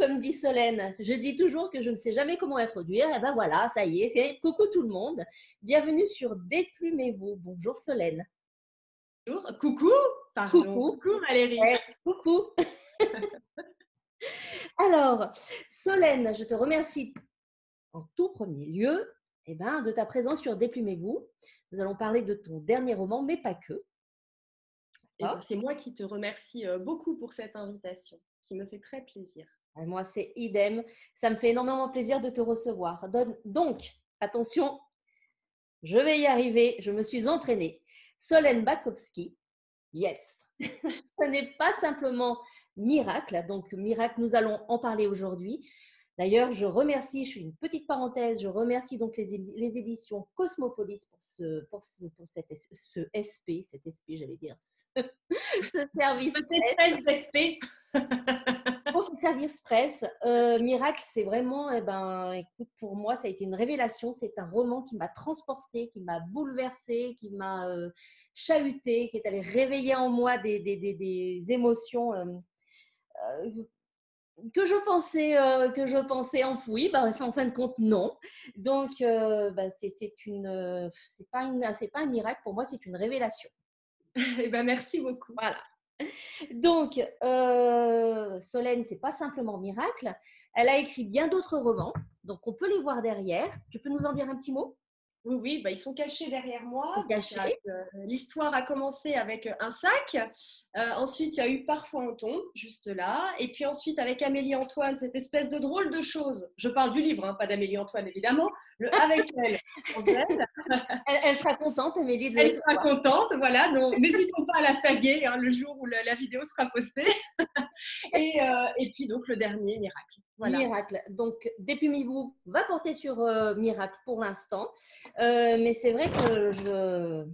comme dit Solène. Je dis toujours que je ne sais jamais comment introduire. Et ben voilà, ça y est, c'est coucou tout le monde. Bienvenue sur Déplumez-vous. Bonjour Solène. Bonjour. Coucou, pardon. Coucou. Coucou Valérie. Ouais, coucou. Alors, Solène, je te remercie en tout premier lieu de ta présence sur Déplumez-vous. Nous allons parler de ton dernier roman, mais pas que. Eh ben, c'est moi qui te remercie beaucoup pour cette invitation, qui me fait très plaisir. Moi, c'est idem. Ça me fait énormément plaisir de te recevoir. Donc, attention, je vais y arriver. Je me suis entraînée. Solène Bakowski, yes. Ce n'est pas simplement Miracle. Donc, Miracle, nous allons en parler aujourd'hui. D'ailleurs, je fais une petite parenthèse, je remercie donc les éditions Cosmopolis pour ce SP, j'allais dire, ce service Cette espèce d'esprit. pour ce service presse. Miracle, c'est vraiment, écoute, pour moi, ça a été une révélation. C'est un roman qui m'a transportée, qui m'a bouleversée, qui m'a chahutée, qui est allé réveiller en moi des émotions que je pensais enfouies. En fin de compte, non. Donc, c'est pas un miracle pour moi, c'est une révélation. Eh ben, merci beaucoup. Voilà. Donc, Solène, c'est pas simplement Miracle. Elle a écrit bien d'autres romans, donc on peut les voir derrière. Tu peux nous en dire un petit mot? Oui, oui, bah, ils sont cachés derrière moi. Donc, Caché. l'histoire a commencé avec un sac. Ensuite, il y a eu Parfois on tombe, juste là. Et puis ensuite, avec Amélie Antoine, cette espèce de drôle de chose. Je parle du livre, hein, pas d'Amélie Antoine, évidemment. Avec elle, sans elle. Elle sera contente, Amélie, de le Elle sera savoir. contente, voilà. Donc, n'hésitons pas à la taguer hein, le jour où la vidéo sera postée. Et puis, donc, le dernier, Miracle. Voilà. Miracle. Donc, Dépumez-vous va porter sur Miracle pour l'instant. Mais c'est vrai que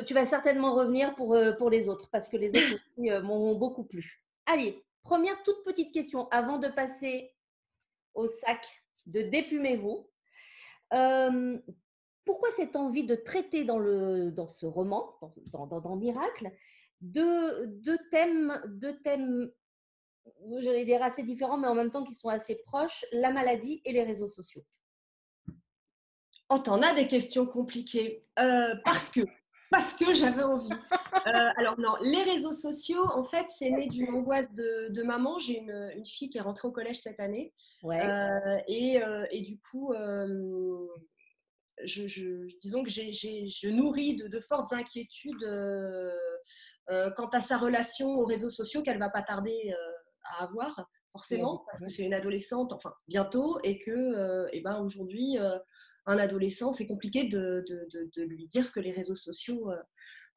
tu vas certainement revenir pour les autres, parce que les autres aussi m'ont beaucoup plu. Allez, première toute petite question avant de passer au sac de Dépumez-vous. Pourquoi cette envie de traiter dans ce roman, dans Miracle, deux thèmes, j'allais dire assez différents, mais en même temps qui sont assez proches, la maladie et les réseaux sociaux? Oh, t'en as des questions compliquées. Parce que j'avais envie. Alors non, les réseaux sociaux, en fait, c'est né d'une angoisse de maman. J'ai une fille qui est rentrée au collège cette année. Ouais, Et du coup, disons que je nourris de fortes inquiétudes quant à sa relation aux réseaux sociaux qu'elle va pas tarder à avoir, forcément, parce que c'est une adolescente, enfin bientôt, et que aujourd'hui, un adolescent, c'est compliqué de lui dire que les réseaux sociaux,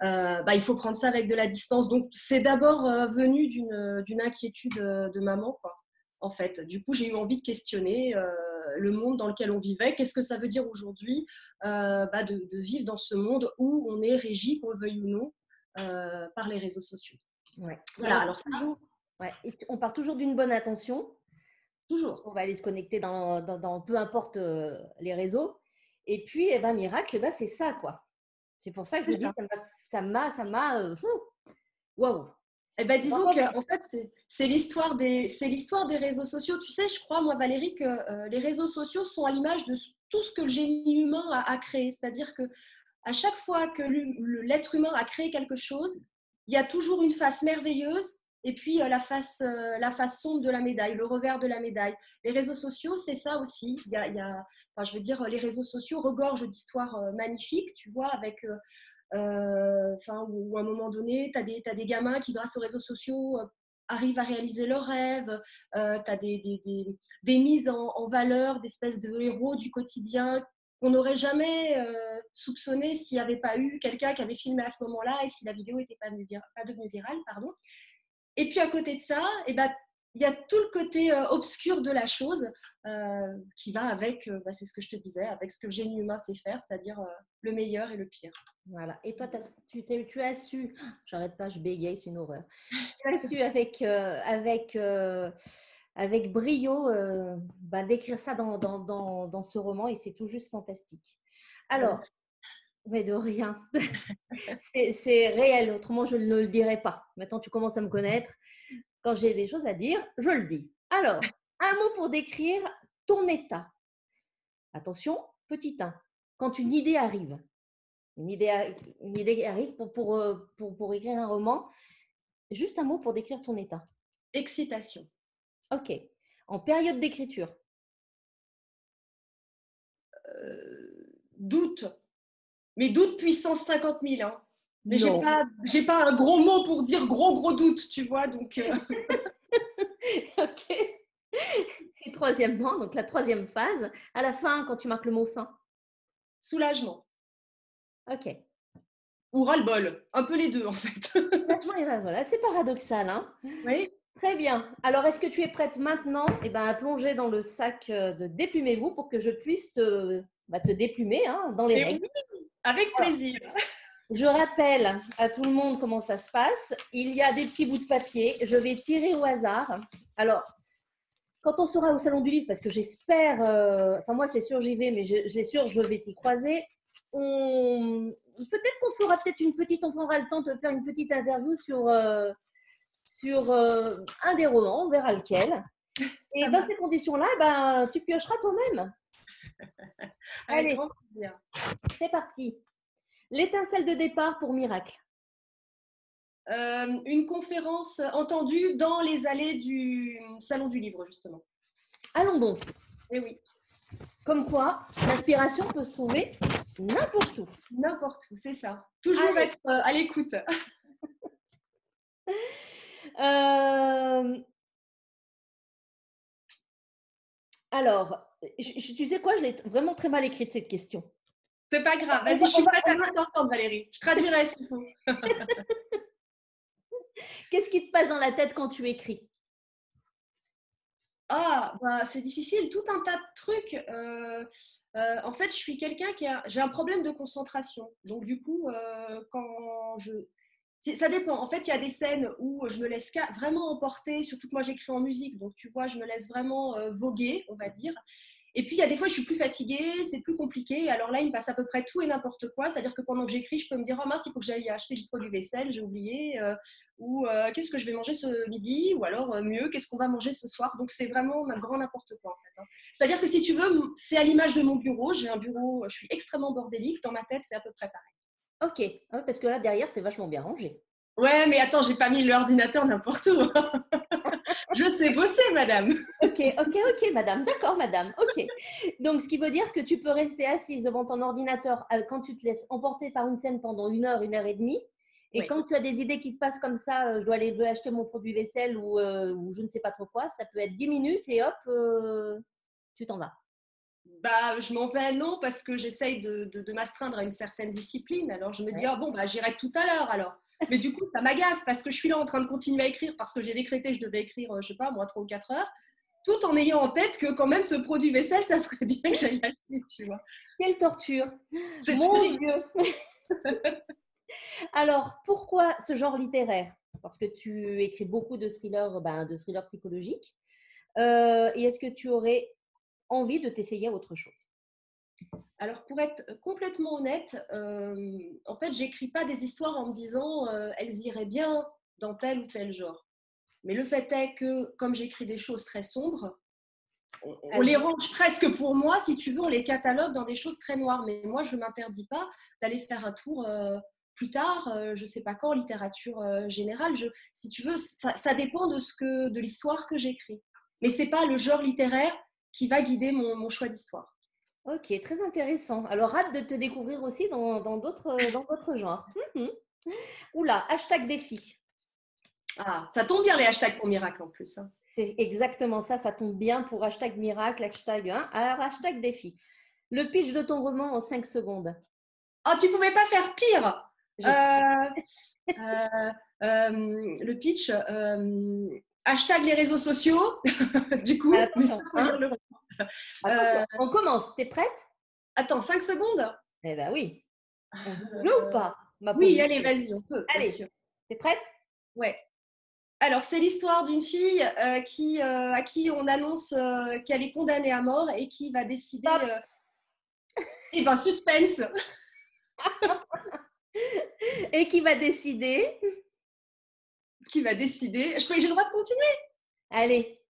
il faut prendre ça avec de la distance. Donc, c'est d'abord venu d'une inquiétude de maman, quoi, en fait. Du coup, j'ai eu envie de questionner le monde dans lequel on vivait. Qu'est-ce que ça veut dire aujourd'hui de vivre dans ce monde où on est régi, qu'on le veuille ou non, par les réseaux sociaux. ouais. Voilà, alors ça, Ouais. Et on part toujours d'une bonne intention. toujours. On va aller se connecter dans peu importe les réseaux. Et puis, Miracle, c'est ça, quoi. C'est pour ça que je C'est vous dis, ça. ça m'a, waouh. Eh ben, disons Bravo. que en fait, c'est l'histoire des réseaux sociaux. Tu sais, je crois, moi, Valérie, que les réseaux sociaux sont à l'image de tout ce que le génie humain a créé. C'est-à-dire que à chaque fois que l'être humain a créé quelque chose, il y a toujours une face merveilleuse et puis la face sombre de la médaille, le revers de la médaille. Les réseaux sociaux, c'est ça aussi. Je veux dire, les réseaux sociaux regorgent d'histoires magnifiques, tu vois, avec où à un moment donné, tu as des gamins qui, grâce aux réseaux sociaux, arrivent à réaliser leurs rêves. Tu as des mises en valeur, d'espèces de héros du quotidien qu'on n'aurait jamais soupçonné s'il n'y avait pas eu quelqu'un qui avait filmé à ce moment-là et si la vidéo n'était pas devenue virale. Pardon. Et puis à côté de ça, il y a tout le côté obscur de la chose qui va avec, c'est ce que je te disais, avec ce que le génie humain sait faire, c'est-à-dire le meilleur et le pire. Voilà. Et toi, tu as su, j'arrête pas, je bégaye, c'est une horreur. Tu as su avec brio décrire ça dans ce roman et c'est tout juste fantastique. Alors, mais de rien. C'est réel, autrement je ne le dirais pas. Maintenant, tu commences à me connaître. Quand j'ai des choses à dire, je le dis. Alors, un mot pour décrire ton état. Attention, petit 1. Quand une idée arrive, une idée arrive pour écrire un roman, juste un mot pour décrire ton état. Excitation. Ok. En période d'écriture. Doute. Mais doute puissance 50 000. Hein. Mais Non. j'ai pas un gros mot pour dire gros doute, tu vois. Donc, Ok. Et troisièmement, donc la troisième phase, à la fin, quand tu marques le mot fin. Soulagement. Ok. Ou ras-le-bol. Un peu les deux, en fait. Soulagement et voilà, c'est paradoxal, hein? Oui. Très bien. Alors, est-ce que tu es prête maintenant à plonger dans le sac de Déplumez-vous pour que je puisse te déplumer dans les règles? Oui, avec plaisir. Je rappelle à tout le monde comment ça se passe. Il y a des petits bouts de papier. Je vais tirer au hasard. Alors, quand on sera au Salon du Livre, parce que j'espère, moi c'est sûr j'y vais, mais j'ai sûr je vais t'y croiser, peut-être qu'on fera on prendra le temps de faire une petite interview sur un des romans, on verra lequel. Et dans ces conditions-là, tu piocheras toi-même. Avec Allez, grand plaisir. c'est parti. L'étincelle de départ pour Miracle. Une conférence entendue dans les allées du Salon du Livre, justement. Allons donc. Eh oui. Comme quoi, l'inspiration peut se trouver n'importe où. N'importe où, c'est ça. Toujours être à l'écoute. Alors, tu sais quoi, je l'ai vraiment très mal écrite cette question. C'est pas grave. Vas-y, je suis prête à tout entendre, Valérie. Je traduirai s'il faut. Qu'est-ce qui te passe dans la tête quand tu écris? C'est difficile. Tout un tas de trucs. En fait, je suis quelqu'un j'ai un problème de concentration. Donc, du coup, ça dépend. En fait, il y a des scènes où je me laisse vraiment emporter, surtout que moi, j'écris en musique. Donc, tu vois, je me laisse vraiment voguer, on va dire. Et puis, il y a des fois, je suis plus fatiguée, c'est plus compliqué. Alors là, il me passe à peu près tout et n'importe quoi. C'est-à-dire que pendant que j'écris, je peux me dire, oh mince, il faut que j'aille acheter du produit vaisselle, j'ai oublié. Ou qu'est-ce que je vais manger ce midi? Ou alors, mieux, qu'est-ce qu'on va manger ce soir? Donc, c'est vraiment un grand n'importe quoi, en fait. Hein. C'est-à-dire que si tu veux, c'est à l'image de mon bureau. J'ai un bureau, je suis extrêmement bordélique. Dans ma tête, c'est à peu près pareil. Ok, parce que là, derrière, c'est vachement bien rangé. Ouais, mais attends, j'ai pas mis l'ordinateur n'importe où. Je sais bosser, madame. Ok, madame. D'accord, madame. Ok. Donc, ce qui veut dire que tu peux rester assise devant ton ordinateur quand tu te laisses emporter par une scène pendant 1 heure et demie. Et Oui. quand tu as des idées qui te passent comme ça, je dois aller acheter mon produit vaisselle ou je ne sais pas trop quoi, ça peut être 10 minutes et hop, tu t'en vas. Je m'en vais, non, parce que j'essaye de m'astreindre à une certaine discipline. Alors, je me dis, j'irai tout à l'heure alors. Mais du coup, ça m'agace parce que je suis là en train de continuer à écrire parce que j'ai décrété que je devais écrire, je sais pas, moi, 3 ou 4 heures, tout en ayant en tête que quand même ce produit vaisselle, ça serait bien que j'aille l'acheter, tu vois. Quelle torture! C'est Mon terrible. Dieu! Alors, pourquoi ce genre littéraire? Parce que tu écris beaucoup de thrillers psychologiques. Et est-ce que tu aurais envie de t'essayer à autre chose? Alors, pour être complètement honnête, en fait, j'écris pas des histoires en me disant elles iraient bien dans tel ou tel genre. Mais le fait est que, comme j'écris des choses très sombres, on les range presque pour moi, si tu veux, on les catalogue dans des choses très noires. Mais moi, je ne m'interdis pas d'aller faire un tour plus tard, je ne sais pas quand, en littérature générale. Si tu veux, ça dépend de l'histoire que j'écris. Mais ce n'est pas le genre littéraire qui va guider mon choix d'histoire. Ok, très intéressant. Alors, hâte de te découvrir aussi dans d'autres genres. Oula, hashtag défi. Ah, ça tombe bien les hashtags pour Miracle en plus. Hein. C'est exactement ça, ça tombe bien pour hashtag miracle, hashtag 1. Alors, hashtag défi. Le pitch de ton roman en 5 secondes. Oh, tu pouvais pas faire pire. Le pitch, hashtag les réseaux sociaux, du coup. Attention, on commence. T'es prête? Attends, 5 secondes? Eh bien oui. On veut ou pas? Oui, allez, vas-y, on peut. Allez, t'es prête? Ouais. Alors, c'est l'histoire d'une fille à qui on annonce qu'elle est condamnée à mort et qui va décider. Suspense. Et qui va décider qui va décider. J'ai le droit de continuer? Allez.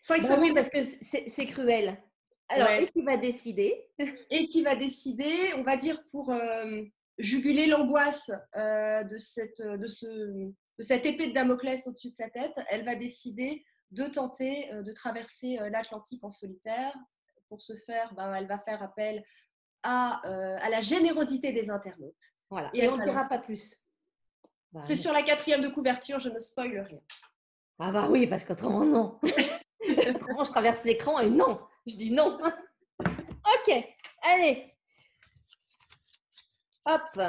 5 Bah oui, secondes. parce que c'est cruel. Alors, Ouais. et qui va décider? Et qui va décider, on va dire, pour juguler l'angoisse de cette épée de Damoclès au-dessus de sa tête, elle va décider de tenter de traverser l'Atlantique en solitaire. Pour ce faire, elle va faire appel à la générosité des internautes. Voilà. Et Et elle on ne va dira pas plus. Bah, C'est non. sur la 4e de couverture, je ne spoil rien. Ah bah oui, parce qu'autrement, non. Autrement, je traverse l'écran et non. Je dis non. Ok, allez. Hop.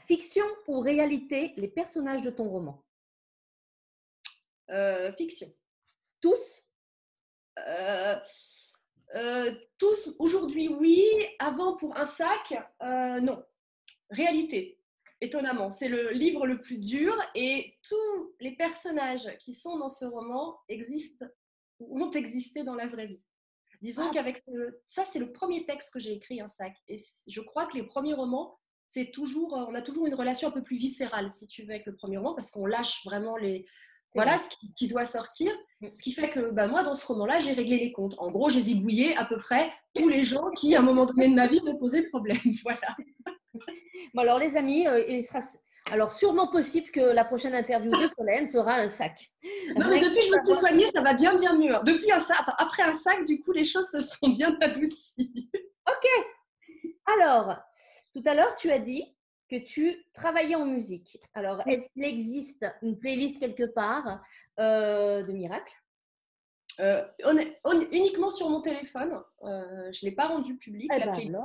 Fiction ou réalité, les personnages de ton roman? Fiction. Tous? Euh, Tous, aujourd'hui, oui. Avant, pour un sac, non. Réalité. Étonnamment, c'est le livre le plus dur et tous les personnages qui sont dans ce roman existent ou ont existé dans la vraie vie. Disons qu'avec ça, c'est le premier texte que j'ai écrit, un sac. Et je crois que les premiers romans, on a toujours une relation un peu plus viscérale, si tu veux, avec le premier roman, parce qu'on lâche vraiment ce qui doit sortir. Ce qui fait que moi, dans ce roman-là, j'ai réglé les comptes. En gros, j'ai zigouillé à peu près tous les gens qui, à un moment donné de ma vie, m'ont posé problème. Voilà. Bon, alors, les amis, il sera alors sûrement possible que la prochaine interview de Solène sera un sac. Non, mais depuis que je me suis soignée, ça va bien mieux. Depuis après un sac, du coup, les choses se sont bien adoucies. Ok. Alors, tout à l'heure, tu as dit que tu travaillais en musique. Alors, est-ce qu'il existe une playlist quelque part de miracles? Uniquement sur mon téléphone. Je ne l'ai pas rendu public, Eh la ben playlist.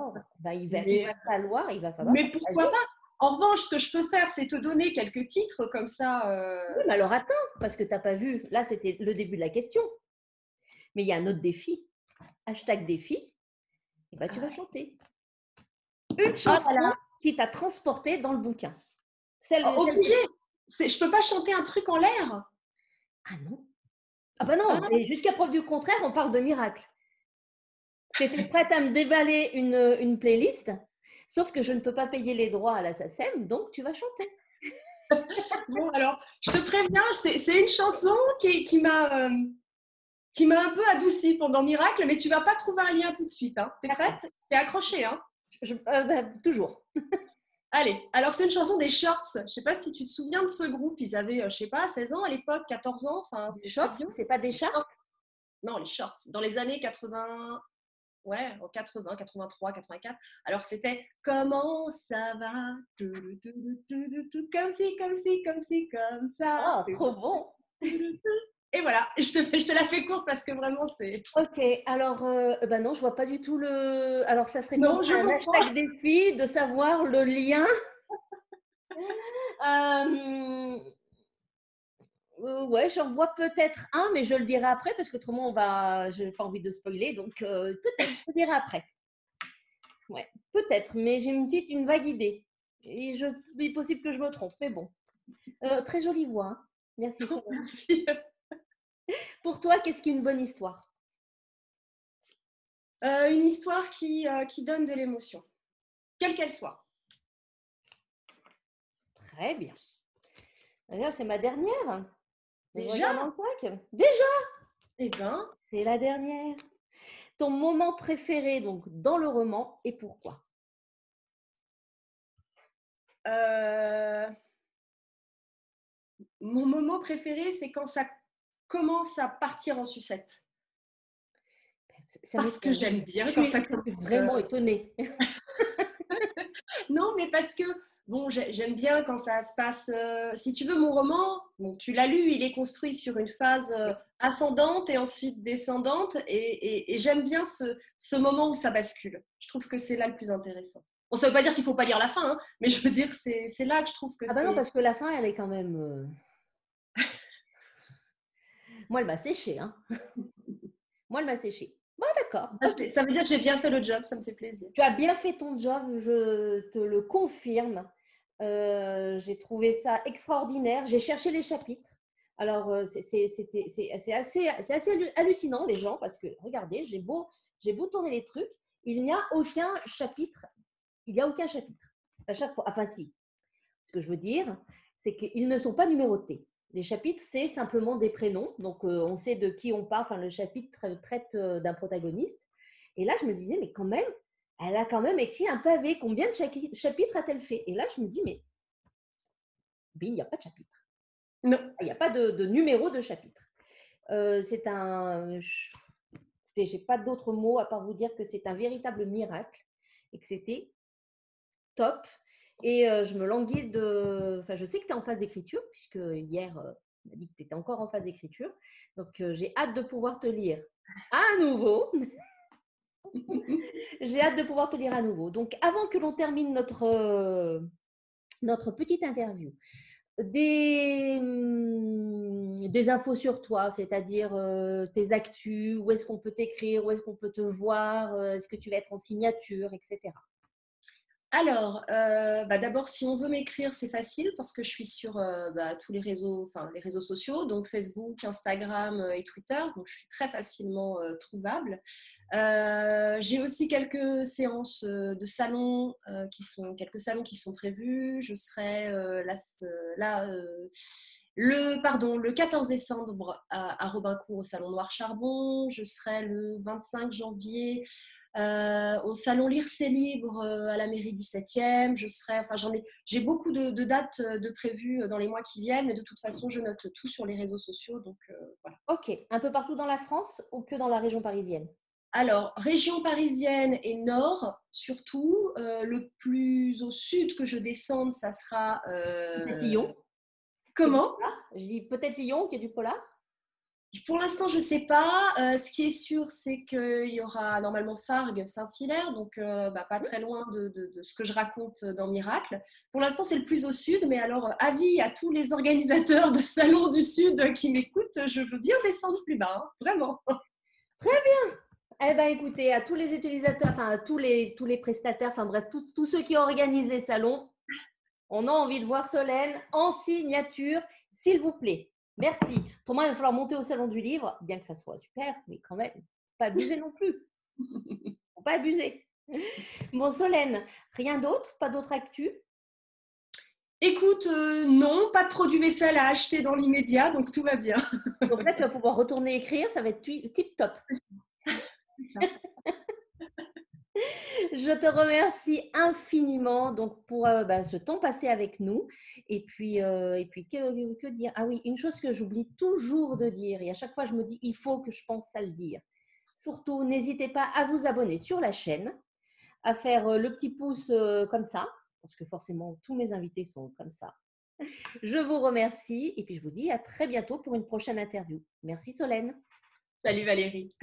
alors, il va falloir Mais pourquoi partager. pas? En revanche, ce que je peux faire, c'est te donner quelques titres comme ça. Oui, mais alors attends, parce que tu n'as pas vu. Là, c'était le début de la question. Mais il y a un autre défi. Hashtag défi. Et ben, tu vas chanter une chanson qui t'a transporté dans le bouquin. Obligé. Je peux pas chanter un truc en l'air. Ah non. Ah bah non, mais jusqu'à preuve du contraire, on parle de miracle. Tu étais prête à me déballer une playlist, sauf que je ne peux pas payer les droits à la SACEM, donc tu vas chanter. Bon, alors, je te préviens, c'est une chanson qui m'a un peu adoucie pendant Miracle, mais tu vas pas trouver un lien tout de suite. Hein. T'es prête? T'es accrochée, hein? Toujours. Allez, alors c'est une chanson des Shorts. Je sais pas si tu te souviens de ce groupe. Ils avaient, je sais pas, 16 ans à l'époque, 14 ans. Enfin, Les shorts, c'est pas des chats? Non, les Shorts. Dans les années 80, ouais, en 80, 83, 84. Alors c'était comment ça va, comme si, comme si, comme si, comme ça. Ah, trop bon. Et voilà, je te la fais courte parce que vraiment c'est. Ok, alors, non, je vois pas du tout le. Alors, ça serait Non, je un comprends. hashtag défi de savoir le lien. Ouais, j'en vois peut-être un, mais je le dirai après parce qu'autrement, je n'ai pas envie de spoiler. Donc, peut-être, je le dirai après. Ouais, peut-être, mais j'ai une vague idée. Et il est possible que je me trompe, mais bon. Très jolie voix. Hein. Merci, Solène. Merci. Pour toi, qu'est-ce qu'une bonne histoire? Une histoire qui donne de l'émotion, quelle qu'elle soit. Très bien. D'ailleurs, c'est ma dernière. Déjà? Dans le sac. Déjà? Eh bien. C'est la dernière. Ton moment préféré donc dans le roman et pourquoi? Mon moment préféré, c'est quand ça commence à partir en sucette. Parce que j'aime bien quand ça commence. Je suis vraiment étonnée. Non, mais parce que bon, j'aime bien quand ça se passe. Si tu veux, mon roman, bon, tu l'as lu, il est construit sur une phase ascendante et ensuite descendante, et j'aime bien ce moment où ça bascule. Je trouve que c'est là le plus intéressant. Bon, ça ne veut pas dire qu'il ne faut pas lire la fin, hein, mais je veux dire, c'est là que je trouve que Ah bah non, parce que la fin, elle est quand même. Moi, elle m'a séché. Hein. Moi, elle m'a séché. Bon, d'accord. Okay. Ça veut dire que j'ai bien fait le job, ça me fait plaisir. Tu as bien fait ton job, je te le confirme. J'ai trouvé ça extraordinaire. J'ai cherché les chapitres. Alors, c'est assez hallucinant, les gens, parce que, regardez, j'ai beau tourner les trucs, il n'y a aucun chapitre. Il n'y a aucun chapitre. À chaque fois. Enfin, si. Ce que je veux dire, c'est qu'ils ne sont pas numérotés. Les chapitres, c'est simplement des prénoms. Donc, on sait de qui on parle. Enfin, le chapitre traite d'un protagoniste. Et là, je me disais, mais quand même, elle a quand même écrit un pavé. Combien de chapitres a-t-elle fait? Et là, je me dis, mais il n'y a pas de chapitre. Non. Il n'y a pas de numéro de chapitre. C'est un… Je n'ai pas d'autres mots à part vous dire que c'est un véritable miracle et que c'était top. Et je me languis de… Enfin, je sais que tu es en phase d'écriture, puisque hier, tu m'as dit que tu étais encore en phase d'écriture. Donc, j'ai hâte de pouvoir te lire à nouveau. J'ai hâte de pouvoir te lire à nouveau. Donc, avant que l'on termine notre petite interview, des infos sur toi, c'est-à-dire tes actus, où est-ce qu'on peut t'écrire, où est-ce qu'on peut te voir, est-ce que tu vas être en signature, etc. Alors, d'abord, si on veut m'écrire, c'est facile parce que je suis sur tous les réseaux, enfin les réseaux sociaux, donc Facebook, Instagram et Twitter, donc je suis très facilement trouvable. J'ai aussi quelques séances de salon quelques salons qui sont prévus. Je serai le 14 décembre à Robincourt au Salon Noir Charbon. Je serai le 25 janvier au salon Lire c'est libre à la mairie du 7e. J'ai beaucoup de dates de prévues dans les mois qui viennent, mais de toute façon, je note tout sur les réseaux sociaux. Donc, voilà. Ok, un peu partout dans la France ou que dans la région parisienne? Alors, région parisienne et nord, surtout. Le plus au sud que je descende, ça sera… Peut-être Lyon. Comment? Je dis peut-être Lyon, qui est du polar. Pour l'instant, je ne sais pas. Ce qui est sûr, c'est qu'il y aura normalement Fargues, Saint-Hilaire, donc pas très loin de ce que je raconte dans Miracle. Pour l'instant, c'est le plus au sud, mais alors avis à tous les organisateurs de salons du sud qui m'écoutent, je veux bien descendre plus bas, hein, vraiment. Très bien. Eh bien, écoutez, à tous les utilisateurs, enfin, à tous les prestataires, enfin bref, tous ceux qui organisent les salons, on a envie de voir Solène en signature, s'il vous plaît. Merci. Autrement, il va falloir monter au salon du livre, bien que ça soit super, mais quand même, faut pas abuser non plus. Faut pas abuser. Bon, Solène, rien d'autre? Pas d'autre actu? Écoute, non, pas de produits vaisselle à acheter dans l'immédiat, donc tout va bien. Donc là, tu vas pouvoir retourner écrire, ça va être tip top. Je te remercie infiniment donc pour ce temps passé avec nous. Et puis que dire? Ah oui, une chose que j'oublie toujours de dire, et à chaque fois je me dis, il faut que je pense à le dire. Surtout, n'hésitez pas à vous abonner sur la chaîne, à faire le petit pouce comme ça, parce que forcément, tous mes invités sont comme ça. Je vous remercie et puis je vous dis à très bientôt pour une prochaine interview. Merci Solène. Salut Valérie.